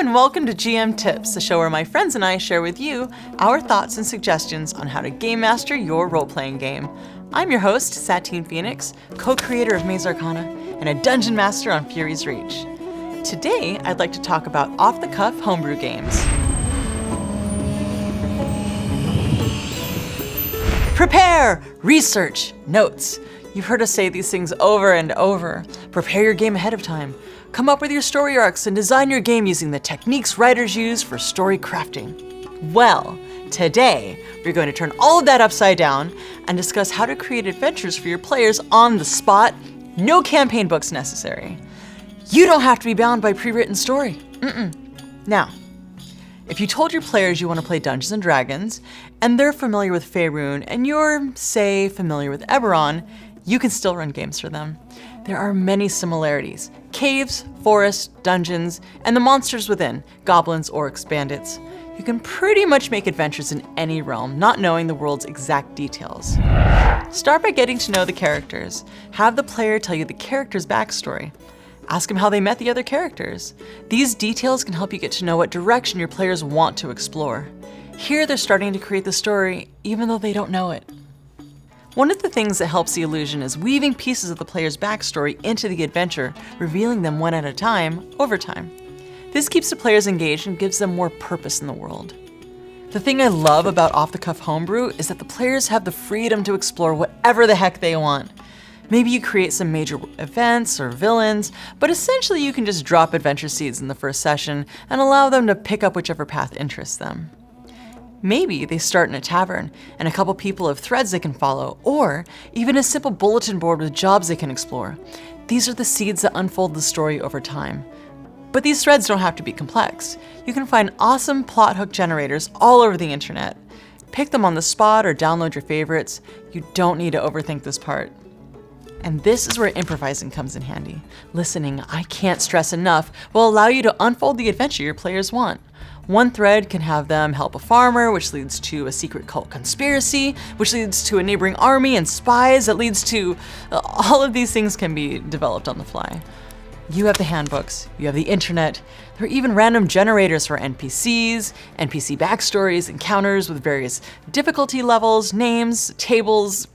and welcome to GM Tips, the show where my friends and I share with you our thoughts and suggestions on how to game master your role-playing game. I'm your host, Satine Phoenix, co-creator of Maze Arcana, and a dungeon master on Fury's Reach. Today, I'd like to talk about off-the-cuff homebrew games. Prepare! Research! Notes! You've heard us say these things over and over. Prepare your game ahead of time. Come up with your story arcs and design your game using the techniques writers use for story crafting. Well, today, we're going to turn all of that upside down and discuss how to create adventures for your players on the spot. No campaign books necessary. You don't have to be bound by pre-written story. Now, if you told your players you want to play Dungeons & Dragons, and they're familiar with Faerun, and you're, say, familiar with Eberron, you can still run games for them. There are many similarities: caves, forests, dungeons, and the monsters within, goblins, orcs, bandits. You can pretty much make adventures in any realm, not knowing the world's exact details. Start by getting to know the characters. Have the player tell you the character's backstory. Ask them how they met the other characters. These details can help you get to know what direction your players want to explore. Here they're starting to create the story, even though they don't know it. One of the things that helps the illusion is weaving pieces of the player's backstory into the adventure, revealing them one at a time, over time. This keeps the players engaged and gives them more purpose in the world. The thing I love about off-the-cuff homebrew is that the players have the freedom to explore whatever the heck they want. Maybe you create some major events or villains, but essentially you can just drop adventure seeds in the first session and allow them to pick up whichever path interests them. Maybe they start in a tavern and a couple people have threads they can follow, or even a simple bulletin board with jobs they can explore. These are the seeds that unfold the story over time. But these threads don't have to be complex. You can find awesome plot hook generators all over the internet. Pick them on the spot or download your favorites. You don't need to overthink this part. And this is where improvising comes in handy. Listening, I can't stress enough, will allow you to unfold the adventure your players want. One thread can have them help a farmer, which leads to a secret cult conspiracy, which leads to a neighboring army and spies, that leads to... all of these things can be developed on the fly. You have the handbooks, you have the internet, there are even random generators for NPCs, NPC backstories, encounters with various difficulty levels, names, tables,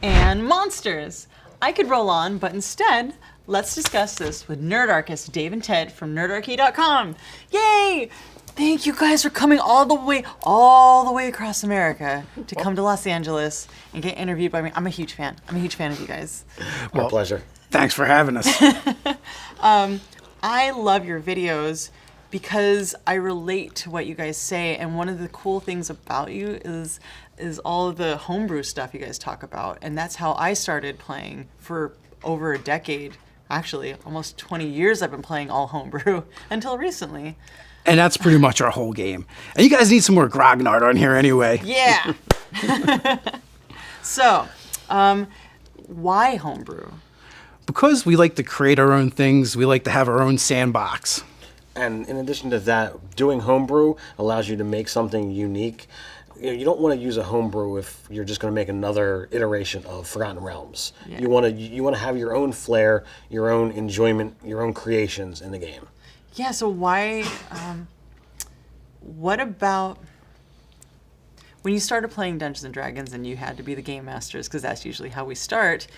and monsters. I could roll on, but instead, let's discuss this with Nerdarchist Dave and Ted from Nerdarchy.com. Yay! Thank you guys for coming all the way across America to come to Los Angeles and get interviewed by me. I'm a huge fan. I'm a huge fan of you guys. Well, pleasure. Thanks for having us. I love your videos because I relate to what you guys say, and one of the cool things about you is all of the homebrew stuff you guys talk about, and that's how I started playing for over a decade. Actually, almost 20 years I've been playing all homebrew until recently. And that's pretty much our whole game. And you guys need some more grognard on here anyway. Yeah. So, why homebrew? Because we like to create our own things, we like to have our own sandbox. And in addition to that, doing homebrew allows you to make something unique. You don't want to use a homebrew if you're just going to make another iteration of Forgotten Realms. Yeah. You want to have your own flair, your own enjoyment, your own creations in the game. Yeah, so why, what about, when you started playing Dungeons & Dragons and you had to be the game masters, because that's usually how we start,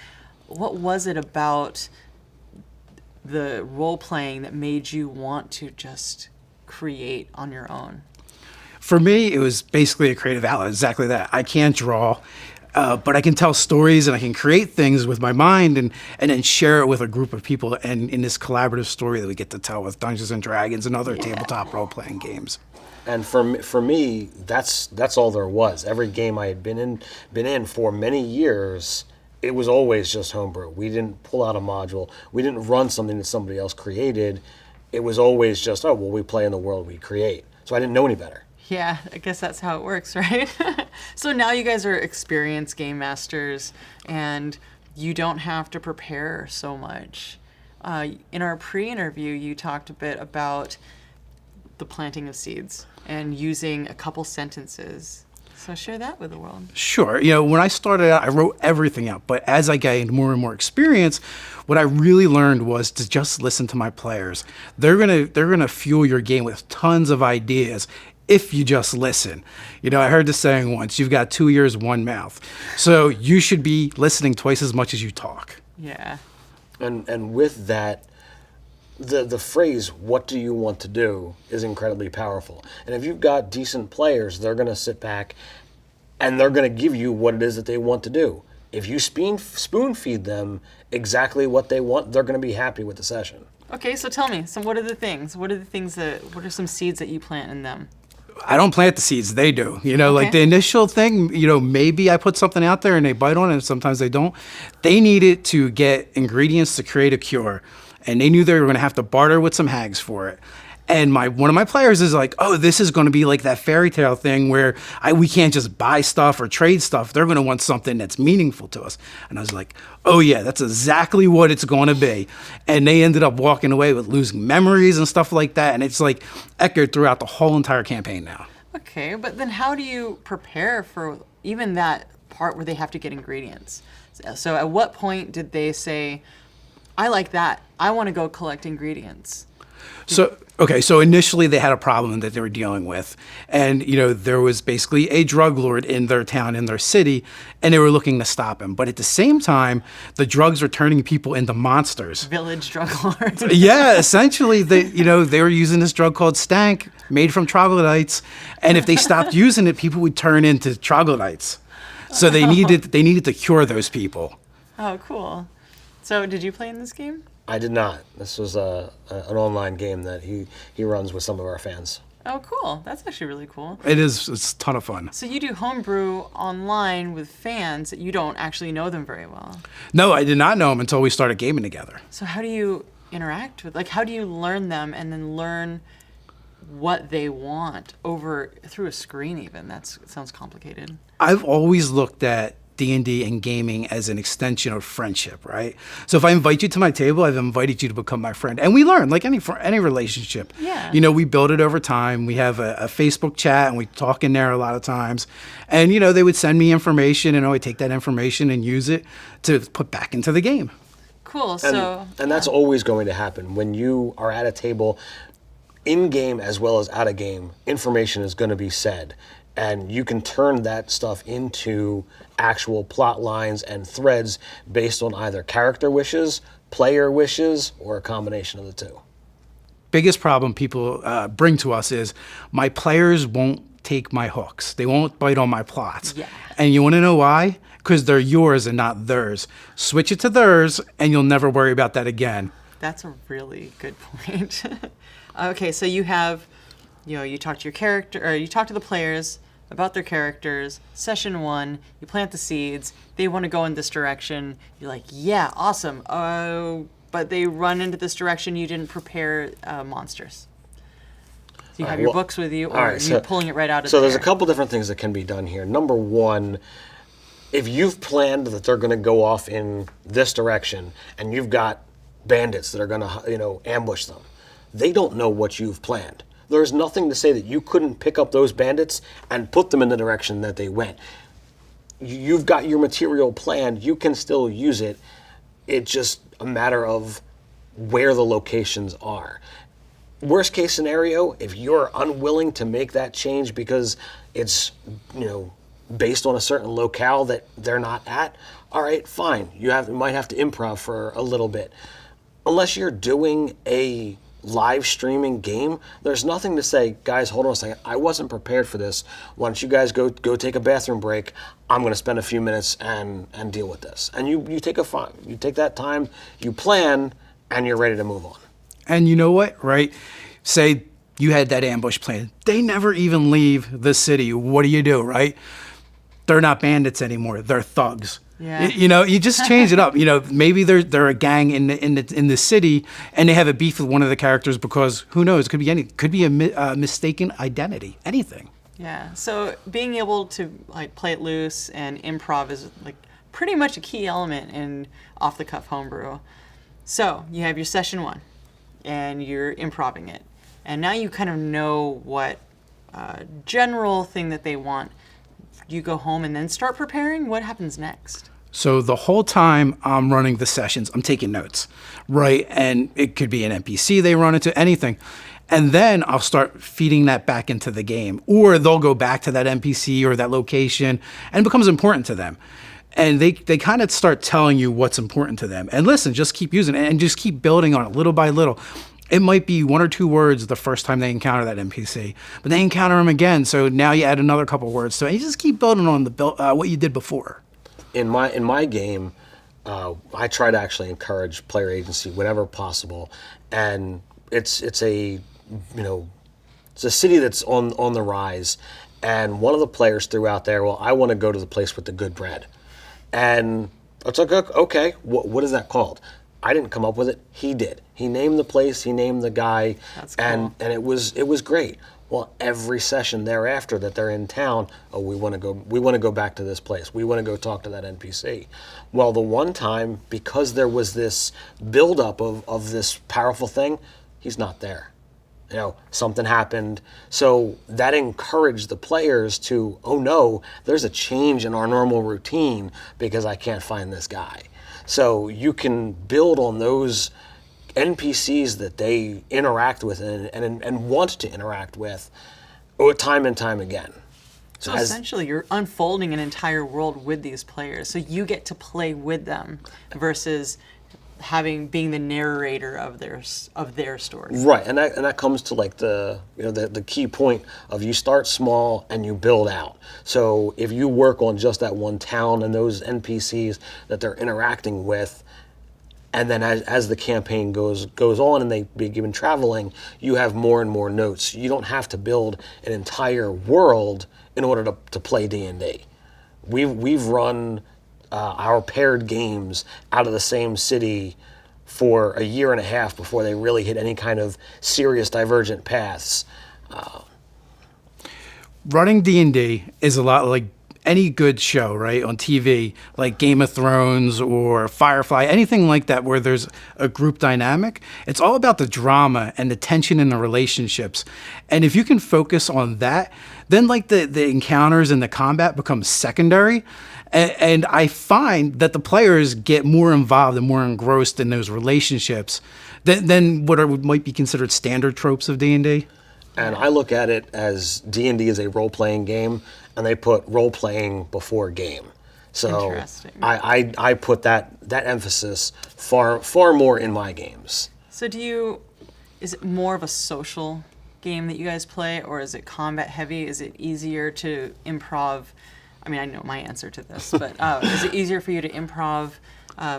what was it about the role-playing that made you want to just create on your own? For me, it was basically a creative outlet, exactly that. I can't draw, but I can tell stories and I can create things with my mind and then share it with a group of people, and in this collaborative story that we get to tell with Dungeons & Dragons and other tabletop role-playing games. And for me, that's all there was. Every game I had been in for many years, it was always just homebrew. We didn't pull out a module. We didn't run something that somebody else created. It was always just, oh, well, we play in the world we create. So I didn't know any better. Yeah, I guess that's how it works, right? So now you guys are experienced game masters, and you don't have to prepare so much. In our pre-interview, you talked a bit about the planting of seeds and using a couple sentences. So share that with the world. Sure. When I started out, I wrote everything out. But as I gained more and more experience, what I really learned was to just listen to my players. They're gonna fuel your game with tons of ideas if you just listen. I heard the saying once, you've got 2 ears, one mouth. So you should be listening twice as much as you talk. Yeah. And with that, the phrase, what do you want to do, is incredibly powerful. And if you've got decent players, they're going to sit back and they're going to give you what it is that they want to do. If you spoon feed them exactly what they want, they're going to be happy with the session. Okay, so tell me, what are the things? What are some seeds that you plant in them? I don't plant the seeds, they do. Like Okay. the initial thing, maybe I put something out there and they bite on it and sometimes they don't. They needed to get ingredients to create a cure. And they knew they were going to have to barter with some hags for it. And one of my players is like, oh, this is going to be like that fairy tale thing where we can't just buy stuff or trade stuff. They're going to want something that's meaningful to us. And I was like, oh yeah, that's exactly what it's going to be. And they ended up walking away with losing memories and stuff like that. And it's like echoed throughout the whole entire campaign now. Okay, but then how do you prepare for even that part where they have to get ingredients? So at what point did they say, I like that, I want to go collect ingredients? So initially they had a problem that they were dealing with. And, there was basically a drug lord in their town, in their city, and they were looking to stop him. But at the same time, the drugs were turning people into monsters. Village drug lord. Yeah, essentially, they were using this drug called stank, made from troglodytes. And if they stopped using it, people would turn into troglodytes. So they needed to cure those people. Oh, cool. So did you play in this game? I did not. This was an online game that he runs with some of our fans. Oh, cool. That's actually really cool. It's a ton of fun. So you do homebrew online with fans that you don't actually know them very well. No, I did not know them until we started gaming together. So how do you interact with, how do you learn them and then learn what they want through a screen even? That sounds complicated. I've always looked at D&D and gaming as an extension of friendship, right? So if I invite you to my table, I've invited you to become my friend. And we learn, like any relationship. Yeah. We build it over time. We have a Facebook chat and we talk in there a lot of times. And, they would send me information and I would take that information and use it to put back into the game. Cool. And that's always going to happen. When you are at a table, in-game as well as out-of-game, information is going to be said. And you can turn that stuff into actual plot lines and threads based on either character wishes, player wishes, or a combination of the two. Biggest problem people bring to us is my players won't take my hooks. They won't bite on my plots. Yeah. And you want to know why? Because they're yours and not theirs. Switch it to theirs and you'll never worry about that again. That's a really good point. Okay, so you have, you talk to your character, or you talk to the players about their characters. Session 1, you plant the seeds. They want to go in this direction. You're like, yeah, awesome. But they run into this direction. You didn't prepare monsters. So you have your books with you, or you're pulling it right out of there. So there's a couple different things that can be done here. Number one, if you've planned that they're going to go off in this direction, and you've got bandits that are going to, ambush them, they don't know what you've planned. There's nothing to say that you couldn't pick up those bandits and put them in the direction that they went. You've got your material planned. You can still use it. It's just a matter of where the locations are. Worst case scenario, if you're unwilling to make that change because it's, based on a certain locale that they're not at, all right, fine. You might have to improv for a little bit. Unless you're doing a live streaming game, there's nothing to say, guys, hold on a second, I wasn't prepared for this. Why don't you guys go take a bathroom break? I'm going to spend a few minutes and deal with this. And you take that time, you plan, and you're ready to move on. And you know what, right? Say you had that ambush plan. They never even leave the city. What do, right? They're not bandits anymore. They're thugs. Yeah. You just change it up. Maybe they're a gang in the city, and they have a beef with one of the characters because who knows? Could be a mistaken identity. Anything. Yeah. So being able to play it loose and improv is pretty much a key element in off-the-cuff homebrew. So you have your session 1, and you're improving it, and now you kind of know what general thing that they want you go home and then start preparing? What happens next? So the whole time I'm running the sessions, I'm taking notes, right? And it could be an NPC they run into, anything. And then I'll start feeding that back into the game. Or they'll go back to that NPC or that location, and it becomes important to them. And they kind of start telling you what's important to them. And listen, just keep using it and just keep building on it little by little. It might be 1 or 2 words the first time they encounter that NPC, but they encounter them again. So now you add another couple words to it. And you just keep building on what you did before. In my game, I try to actually encourage player agency whenever possible, and it's a city that's on the rise, and one of the players threw out there, well, I want to go to the place with the good bread, and it's like, okay, what is that called? I didn't come up with it. He did. He named the place. He named the guy. That's cool. And it was great. Well, every session thereafter that they're in town, we want to go back to this place. We want to go talk to that NPC. Well, the one time, because there was this buildup of this powerful thing, he's not there. Something happened. So that encouraged the players to, oh no, there's a change in our normal routine because I can't find this guy. So you can build on those NPCs that they interact with and want to interact with time and time again. So essentially, you're unfolding an entire world with these players, so you get to play with them versus being the narrator of their story. Right, and that comes to like the key point of you start small and you build out. So if you work on just that one town and those NPCs that they're interacting with, and then as the campaign goes on and they begin traveling, you have more and more notes. You don't have to build an entire world in order to play D&D. We've run our paired games out of the same city for a year and a half before they really hit any kind of serious divergent paths. Running D&D is a lot like any good show, right, on TV, like Game of Thrones or Firefly, anything like that where there's a group dynamic. It's all about the drama and the tension in the relationships. And if you can focus on that, then like the encounters and the combat becomes secondary. And I find that the players get more involved and more engrossed in those relationships than what might be considered standard tropes of D&D. And I look at it as D&D is a role-playing game, and they put role-playing before game. So Interesting. I put that emphasis far more in my games. So is it more of a social game that you guys play, or is it combat heavy? Is it easier to improv? I mean, I know my answer to this, but is it easier for you to improv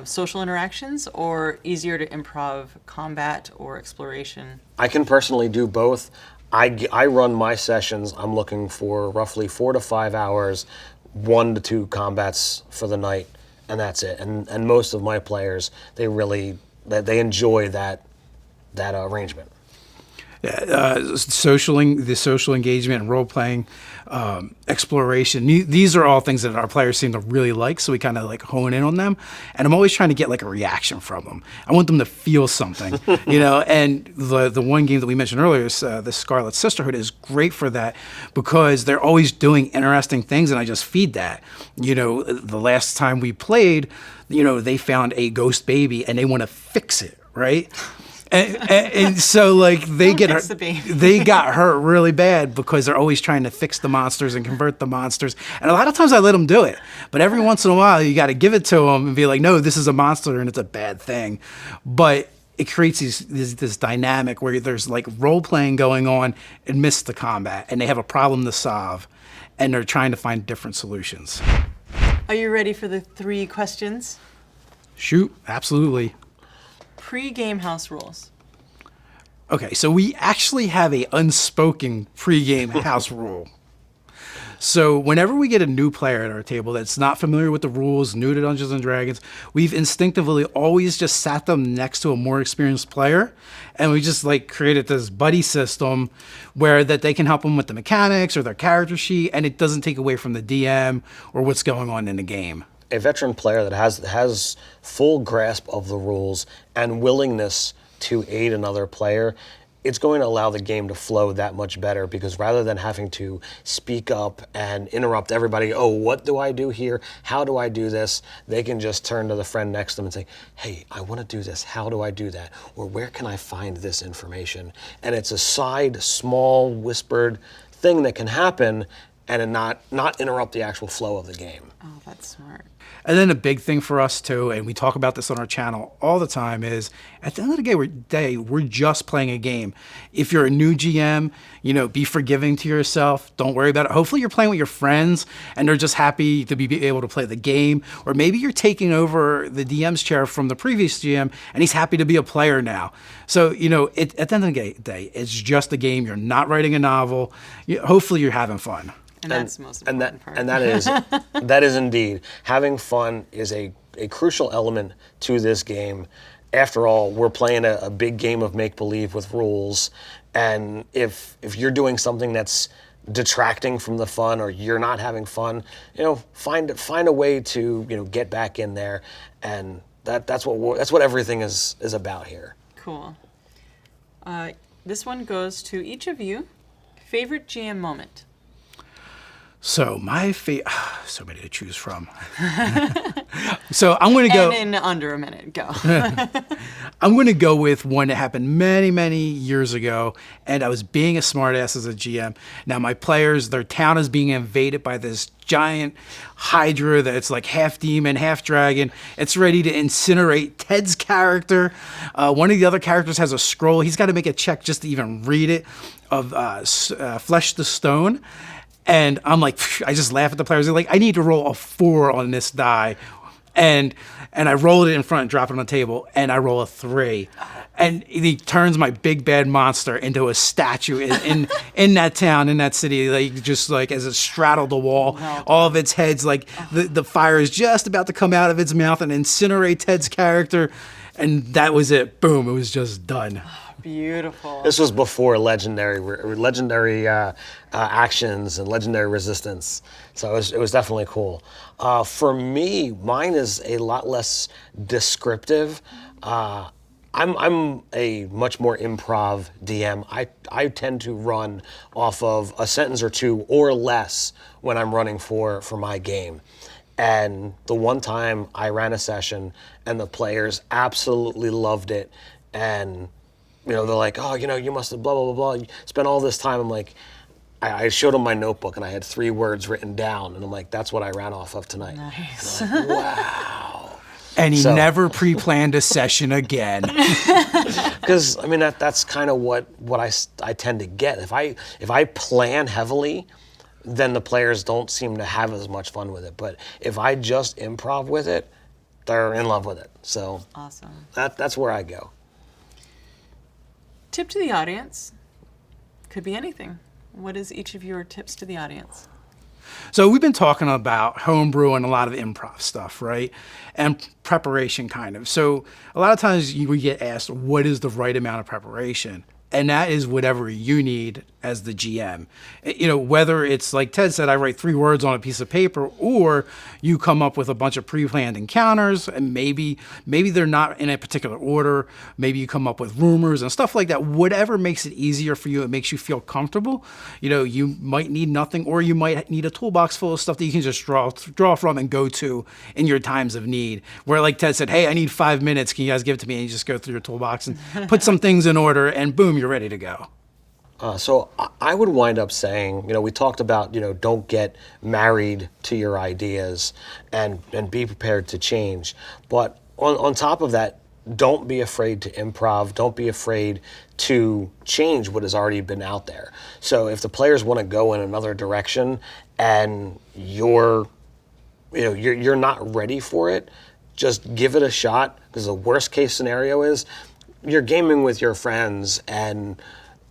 social interactions, or easier to improv combat or exploration? I can personally do both. I run my sessions, I'm looking for roughly 4 to 5 hours, 1 to 2 combats for the night, and that's it. And most of my players, they enjoy that arrangement. Yeah, the social engagement and role playing, exploration. These are all things that our players seem to really like. So we kind of like hone in on them, and I'm always trying to get like a reaction from them. I want them to feel something, And the one game that we mentioned earlier, the Scarlet Sisterhood, is great for that because they're always doing interesting things, and I just feed that. The last time we played, they found a ghost baby and they want to fix it, right? And so like they got hurt really bad because they're always trying to fix the monsters and convert the monsters. And a lot of times I let them do it, but every once in a while you got to give it to them and be like, no, this is a monster and it's a bad thing. But it creates this dynamic where there's like role playing going on amidst the combat, and they have a problem to solve, and they're trying to find different solutions. Are you ready for the 3 questions? Shoot, absolutely. Pre-game house rules. Okay, so we actually have a unspoken pre-game house rule. So whenever we get a new player at our table that's not familiar with the rules, new to Dungeons & Dragons, we've instinctively always just sat them next to a more experienced player, and we just like created this buddy system where that they can help them with the mechanics or their character sheet, and it doesn't take away from the DM or what's going on in the game. A veteran player that has full grasp of the rules and willingness to aid another player it's going to allow the game to flow that much better, because rather than having to speak up and interrupt everybody, oh, what do I do here? How do I do this? They can just turn to the friend next to them and say, hey, I want to do this. How do I do that? Or where can I find this information? And it's a side, small, whispered thing that can happen and it not interrupt the actual flow of the game. Oh, that's smart. And then a big thing for us too, and we talk about this on our channel all the time, is at the end of the day, we're just playing a game. If you're a new GM, be forgiving to yourself. Don't worry about it. Hopefully you're playing with your friends and they're just happy to be able to play the game. Or maybe you're taking over the DM's chair from the previous GM and he's happy to be a player now. So, at the end of the day, it's just a game. You're not writing a novel. Hopefully you're having fun. And that's the most important part. And that is indeed. Having fun is a crucial element to this game. After all, we're playing a big game of make-believe with rules. And if you're doing something that's detracting from the fun, or you're not having fun, find a way to get back in there. And that's what everything is about here. Cool. This one goes to each of you. Favorite GM moment? So my so many to choose from. So I'm going to go. And in under a minute, go. I'm going to go with one that happened many, many years ago, and I was being a smartass as a GM. Now my players, their town is being invaded by this giant hydra that's like half demon, half dragon. It's ready to incinerate Ted's character. One of the other characters has a scroll. He's got to make a check just to even read it, of Flesh the Stone. And I'm like, I just laugh at the players. They're like, I need to roll a 4 on this die. And I roll it in front and drop it on the table, and I roll a 3. And he turns my big bad monster into a statue in that town, in that city, just as it straddled the wall. Wow. All of its heads, the fire is just about to come out of its mouth and incinerate Ted's character. And that was it. Boom, it was just done. Beautiful. This was before legendary actions and legendary resistance, so it was definitely cool. For me, mine is a lot less descriptive. I'm a much more improv DM. I tend to run off of a sentence or two or less when I'm running for my game. And the one time I ran a session and the players absolutely loved it, and they're like, oh, you must have blah, blah, blah, blah. You spent all this time. I'm like, I showed them my notebook and I had 3 words written down. And I'm like, that's what I ran off of tonight. Nice. And I'm like, wow. And he never pre-planned a session again. Because, that's kind of what I tend to get. If I plan heavily, then the players don't seem to have as much fun with it. But if I just improv with it, they're in love with it. So awesome. That's where I go. Tip to the audience. Could be anything. What is each of your tips to the audience? So we've been talking about homebrew and a lot of improv stuff, right? And preparation, kind of. So a lot of times we get asked, what is the right amount of preparation? And that is whatever you need as the GM. Whether it's like Ted said, I write 3 words on a piece of paper, or you come up with a bunch of pre-planned encounters, and maybe they're not in a particular order. Maybe you come up with rumors and stuff like that. Whatever makes it easier for you, it makes you feel comfortable. You might need nothing, or you might need a toolbox full of stuff that you can just draw from and go to in your times of need. Where like Ted said, hey, I need 5 minutes. Can you guys give it to me? And you just go through your toolbox and put some things in order, and boom, you're ready to go. So I would wind up saying, we talked about, don't get married to your ideas and be prepared to change. But on top of that, don't be afraid to improv. Don't be afraid to change what has already been out there. So if the players want to go in another direction and you're not ready for it, just give it a shot, because the worst case scenario is you're gaming with your friends and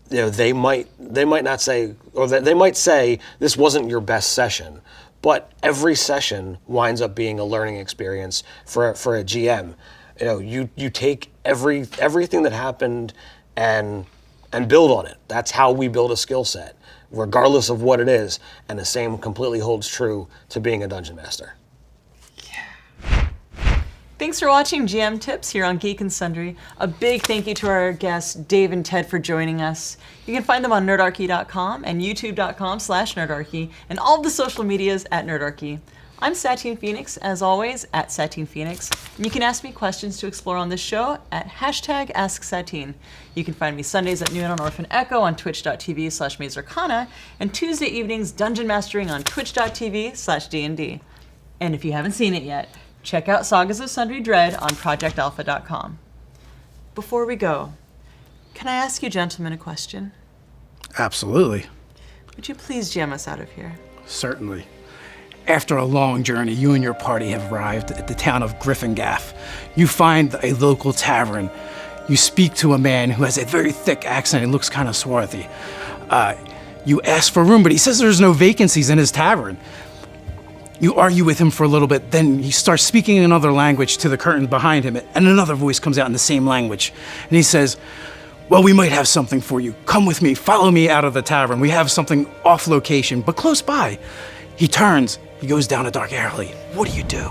they might not say, or they might say this wasn't your best session, but every session winds up being a learning experience for a GM. You take everything that happened and build on it. That's how we build a skill set, regardless of what it is. And the same completely holds true to being a dungeon master. Thanks for watching GM Tips here on Geek and Sundry. A big thank you to our guests, Dave and Ted, for joining us. You can find them on nerdarchy.com and youtube.com/nerdarchy and all of the social medias at Nerdarchy. I'm Satine Phoenix, as always, at Satine Phoenix. And you can ask me questions to explore on this show at #AskSatine. You can find me Sundays at noon on Orphan Echo on twitch.tv/Mazercana and Tuesday evenings Dungeon Mastering on twitch.tv/D&D. And if you haven't seen it yet, check out Sagas of Sundry Dread on projectalpha.com. Before we go, can I ask you gentlemen a question? Absolutely. Would you please jam us out of here? Certainly. After a long journey, you and your party have arrived at the town of Griffingaff. You find a local tavern. You speak to a man who has a very thick accent and looks kind of swarthy. You ask for room, but he says there's no vacancies in his tavern. You argue with him for a little bit, then he starts speaking in another language to the curtain behind him, and another voice comes out in the same language. And he says, well, we might have something for you. Come with me, follow me out of the tavern. We have something off location, but close by. He turns, he goes down a dark alley. What do you do?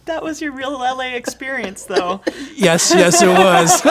That was your real LA experience, though. Yes, it was.